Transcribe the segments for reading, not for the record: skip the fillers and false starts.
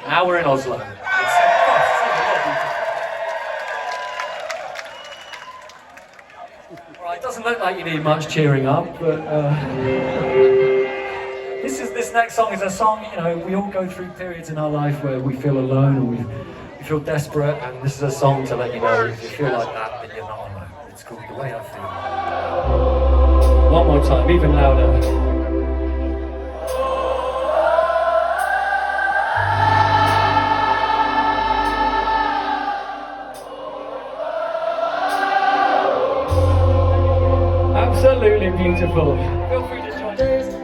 Now we're in Oslo. Right, it doesn't look like you need much cheering up, but this next song is a song, you know, we all go through periods in our life where we feel alone or we feel desperate, and this is a song to let you know if you feel like that, then you're not alone. It's called The Way I Feel. One more time, even louder. Absolutely beautiful. Feel free to join us.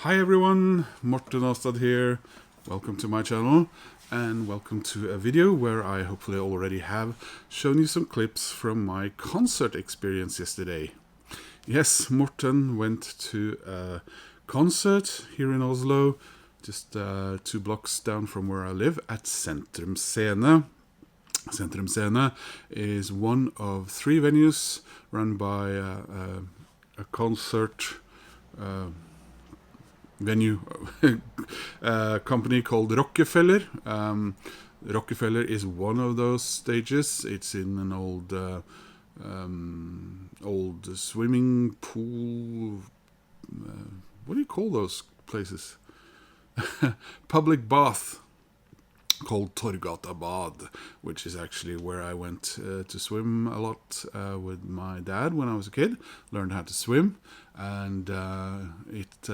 Hi everyone, Morten Ostad here. Welcome to my channel and welcome to a video where I hopefully already have shown you some clips from my concert experience yesterday. Yes, Morten went to a concert here in Oslo just 2 blocks down from where I live, at Sentrum Scene. Sentrum Scene is one of 3 venues run by a concert venue company called Rockefeller. Rockefeller is one of those stages. It's in an old swimming pool. What do you call those places? Public bath called Torgata Bad, which is actually where I went to swim a lot with my dad when I was a kid. Learned how to swim, and it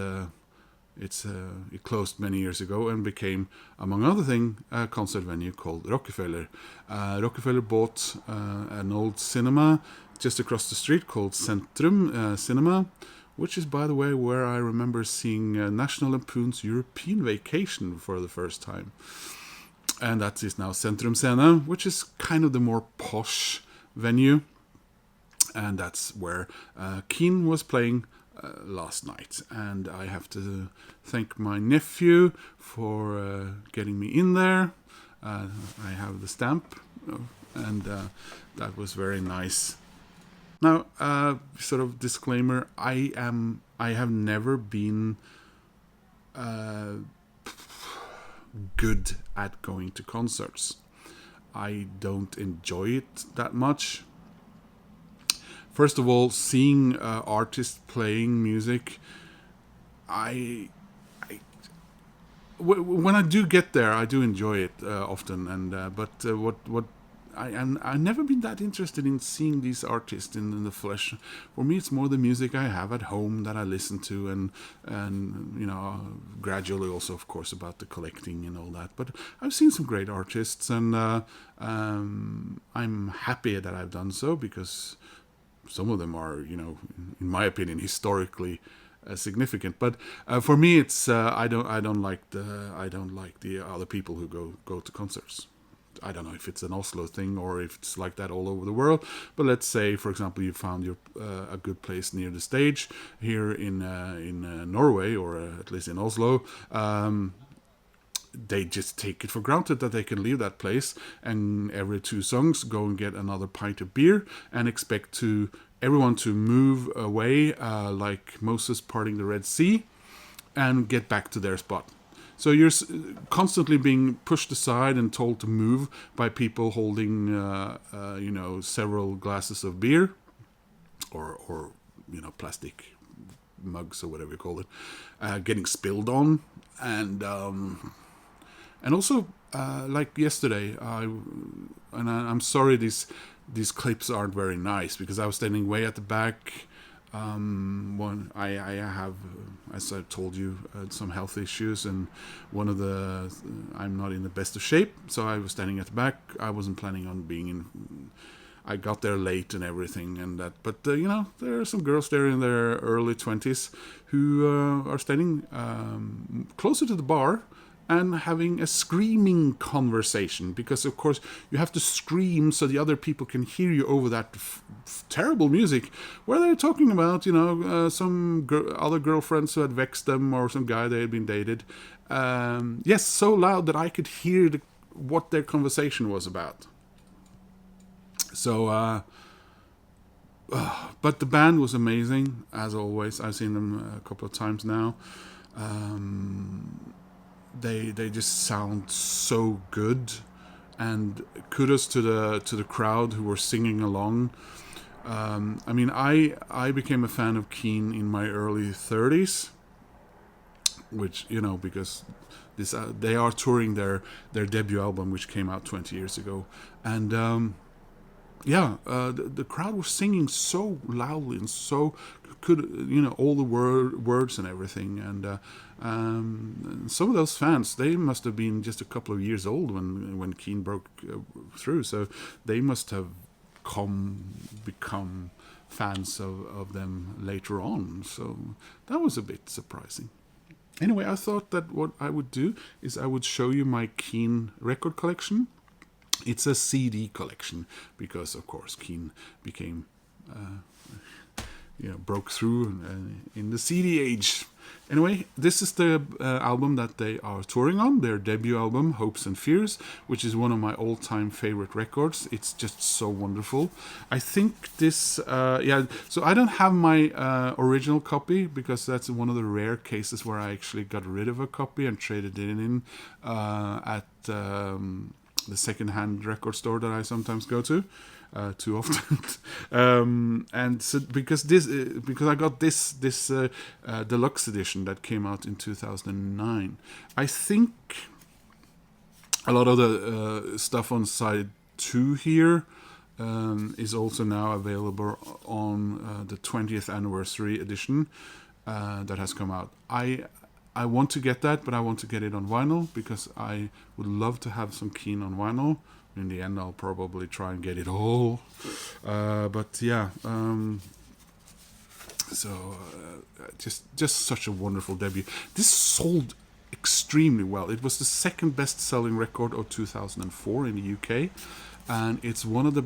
closed many years ago and became, among other things, a concert venue called Rockefeller. Rockefeller bought an old cinema just across the street called Sentrum Cinema, which is, by the way, where I remember seeing National Lampoon's European Vacation for the first time. And that is now Sentrum Scene, which is kind of the more posh venue. And that's where Keane was playing last night. And I have to thank my nephew for getting me in there. I have the stamp, and that was very nice. Now, sort of disclaimer, I have never been good at going to concerts. I don't enjoy it that much. First of all, seeing artists playing music, when I do get there, I do enjoy it often. And but I've never been that interested in seeing these artists in the flesh. For me, it's more the music I have at home that I listen to, and you know, gradually also, of course, about the collecting and all that. But I've seen some great artists, and I'm happy that I've done so, because some of them are, you know, in my opinion, historically significant. But for me, it's I don't like the other people who go to concerts. I don't know if it's an Oslo thing or if it's like that all over the world. But let's say, for example, you found a good place near the stage here in Norway, or at least in Oslo. They just take it for granted that they can leave that place and every 2 songs go and get another pint of beer and expect everyone to move away like Moses parting the Red Sea and get back to their spot. So you're constantly being pushed aside and told to move by people holding, you know, several glasses of beer, or you know, plastic mugs or whatever you call it, getting spilled on, and also like yesterday, I'm sorry these clips aren't very nice, because I was standing way at the back. One, I have, as I told you, some health issues, and I'm not in the best of shape, so I was standing at the back. I wasn't planning on being in. I got there late and everything, and that. But you know, there are some girls there in their early 20s who are standing closer to the bar and having a screaming conversation, because of course you have to scream so the other people can hear you over that terrible music, where they're talking about, you know, some other girlfriends who had vexed them, or some guy they had been dated. Yes, so loud that I could hear what their conversation was about. So, but the band was amazing, as always. I've seen them a couple of times now. They just sound so good, and kudos to the crowd who were singing along. I mean, I became a fan of Keane in my early 30s, which, you know, because they are touring their debut album, which came out 20 years ago, and the crowd was singing so loudly and so could, you know, all the words and everything, and some of those fans, they must have been just a couple of years old when Keane broke through, so they must have become fans of them later on. So that was a bit surprising. Anyway, I thought that what I would do is I would show you my Keane record collection. It's a CD collection, because of course Keane became broke through in the CD age. Anyway, this is the album that they are touring on, their debut album, Hopes and Fears, which is one of my all-time favorite records. It's just so wonderful. I think this, so I don't have my original copy, because that's one of the rare cases where I actually got rid of a copy and traded it in at the second-hand record store that I sometimes go to. Too often, and so because I got this deluxe edition that came out in 2009. I think a lot of the stuff on side 2 here is also now available on the 20th anniversary edition that has come out. I want to get that, but I want to get it on vinyl, because I would love to have some Keane on vinyl. In the end, I'll probably try and get it all. But yeah, just such a wonderful debut. This sold extremely well. It was the second best-selling record of 2004 in the UK, and it's one of the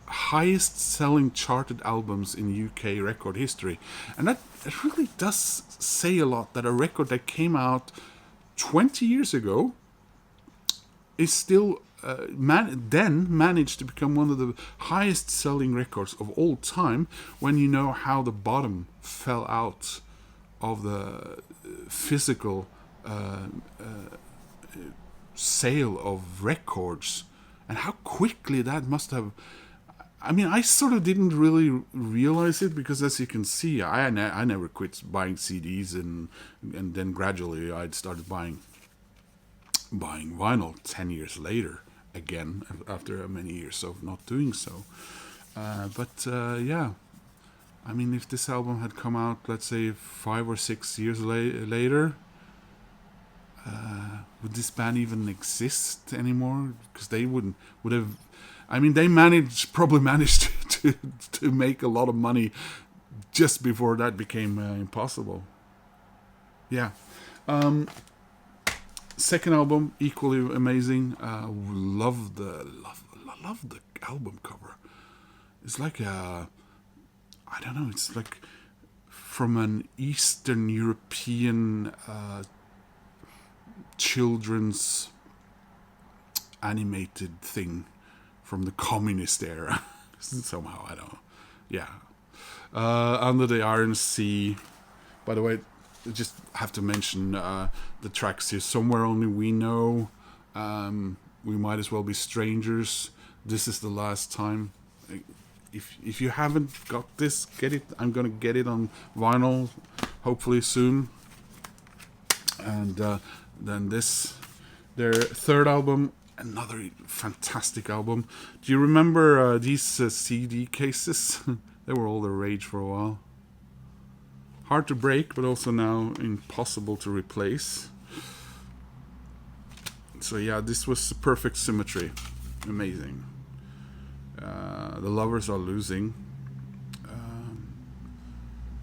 highest-selling charted albums in UK record history. And that really does say a lot, that a record that came out 20 years ago is still then managed to become one of the highest selling records of all time, when you know how the bottom fell out of the physical sale of records, and how quickly that must have. I mean, I sort of didn't really realize it, because as you can see, I never quit buying CDs, and then gradually I'd started buying vinyl 10 years later again, after many years of not doing so. Yeah, I mean, if this album had come out, let's say 5 or 6 years later, would this band even exist anymore? Because they would have. I mean, they probably managed to make a lot of money just before that became impossible. Yeah. Second album, equally amazing. Love the album cover. It's like I don't know. It's like from an Eastern European children's animated thing from the communist era. Somehow, I don't know. Yeah. Under the Iron Sea. By the way, I just have to mention the tracks here. Somewhere Only We Know. We Might As Well Be Strangers. This Is the Last Time. If you haven't got this, get it. I'm gonna get it on vinyl, hopefully soon. And then their third album, another fantastic album. Do you remember these CD cases? They were all the rage for a while. Hard to break, but also now impossible to replace. So yeah, this was perfect symmetry. Amazing. The Lovers Are Losing.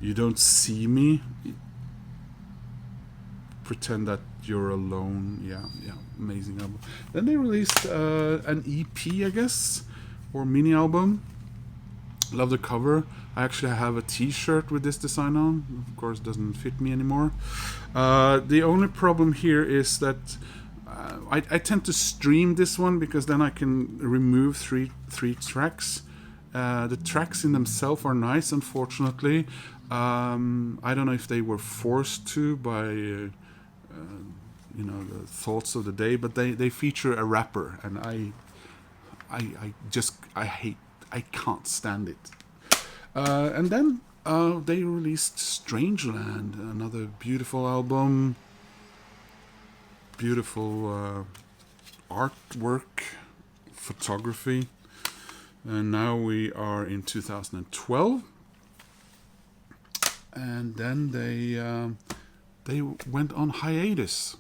You Don't See Me. Pretend That You're Alone. Yeah, amazing album. Then they released an EP, I guess, or mini album. Love the cover. I actually have a t-shirt with this design on. Of course, it doesn't fit me anymore. The only problem here is that I tend to stream this one, because then I can remove three tracks. The tracks in themselves are nice, unfortunately. I don't know if they were forced to by the thoughts of the day, but they feature a rapper, and I can't stand it. And then they released Strangeland, another beautiful album, beautiful artwork, photography. And now we are in 2012, and then they went on hiatus,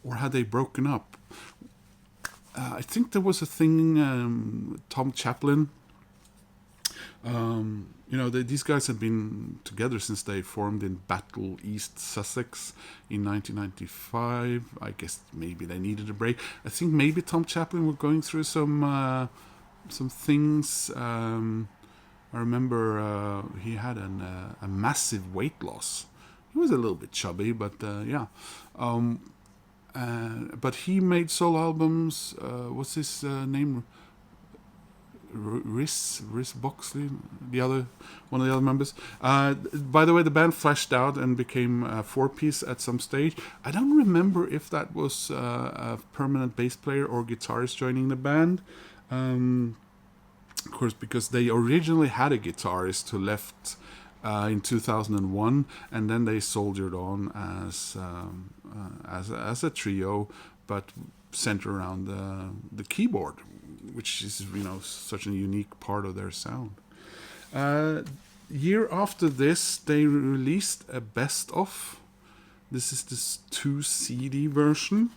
or had they broken up? I think there was a thing. Tom Chaplin. These guys had been together since they formed in Battle East Sussex in 1995. I guess maybe they needed a break. I think maybe Tom Chaplin were going through some things. I remember he had a massive weight loss. he was a little bit chubby, but yeah. But he made solo albums. What's his name? Rhys Boxley, one of the other members. By the way, the band fleshed out and became a four-piece at some stage. I don't remember if that was a permanent bass player or guitarist joining the band. Of course, because they originally had a guitarist who left in 2001, and then they soldiered on as a trio, but centered around the keyboard, which is, you know, such a unique part of their sound. Year after this, they released a best of. This is this 2 CD version.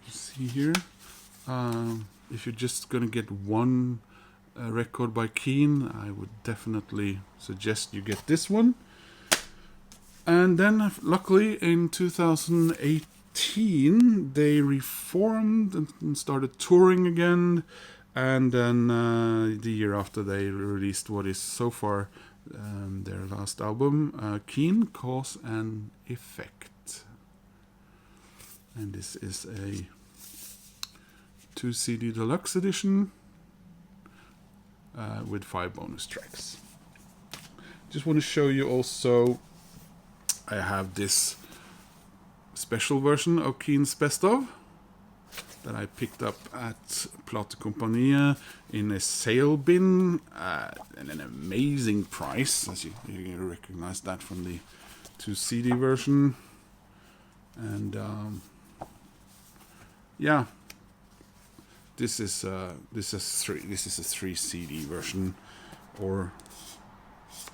See here. If you're just gonna get one record by Keane, I would definitely suggest you get this one. And then, luckily, in 2018, they reformed and started touring again. And then the year after, they released what is so far their last album, Keane, Cause and Effect. And this is a 2 CD deluxe edition with 5 bonus tracks. Just want to show you also, I have this special version of Keane's Best Of that I picked up at Platekompaniet in a sale bin at an amazing price, as you recognize that from the 2 CD version. And yeah, this is a 3 CD version, or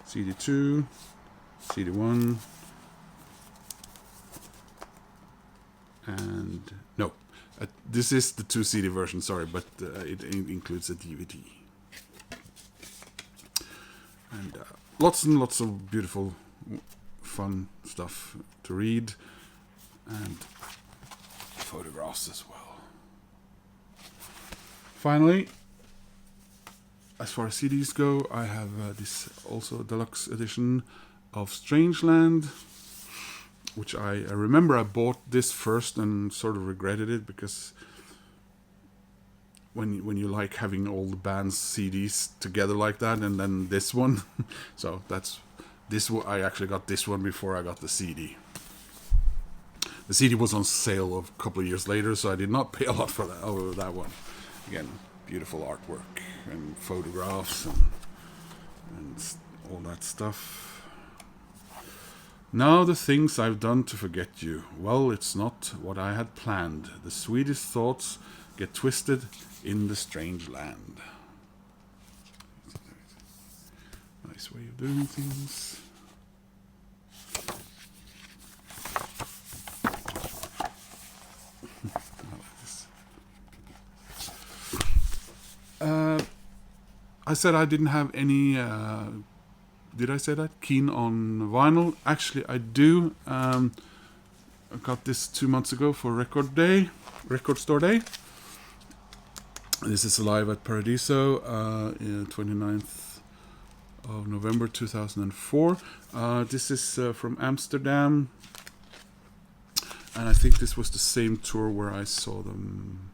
CD2, CD1, and no, this is the 2 CD version, sorry, but it includes a DVD. And lots and lots of beautiful, fun stuff to read, and photographs as well. Finally, as far as CDs go, I have this also deluxe edition of Strangeland, which I remember I bought this first and sort of regretted it, because when you like having all the band's CDs together like that, and then this one, so that's this. I actually got this one before I got the CD. The CD was on sale a couple of years later, so I did not pay a lot for that one. Again, beautiful artwork and photographs and all that stuff. Now the things I've done to forget you. Well, it's not what I had planned. The sweetest thoughts get twisted in the strange land. Nice way of doing things. I said I didn't have any, did I say that? Keane on vinyl. Actually, I do. I got this 2 months ago for Record Store Day. This is live at Paradiso, 29th of November 2004. This is from Amsterdam. And I think this was the same tour where I saw them.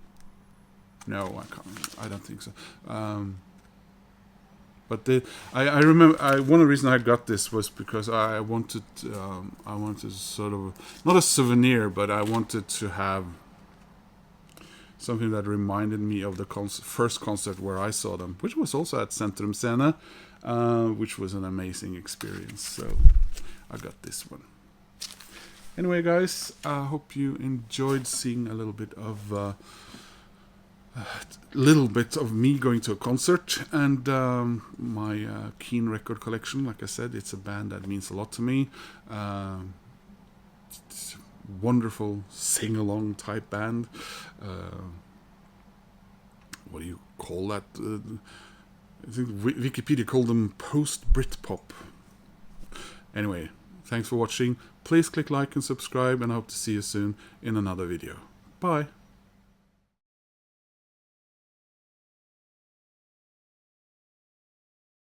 No, I can't. I don't think so. But I remember one of the reasons I got this was because I wanted sort of, not a souvenir, but I wanted to have something that reminded me of the first concert where I saw them, which was also at Sentrum Scene, which was an amazing experience. So I got this one. Anyway, guys, I hope you enjoyed seeing a little bit of me going to a concert, and my Keane record collection. Like I said, it's a band that means a lot to me. It's a wonderful sing-along type band. What do you call that? I think Wikipedia called them post-Britpop. Anyway, thanks for watching. Please click like and subscribe, and I hope to see you soon in another video. Bye!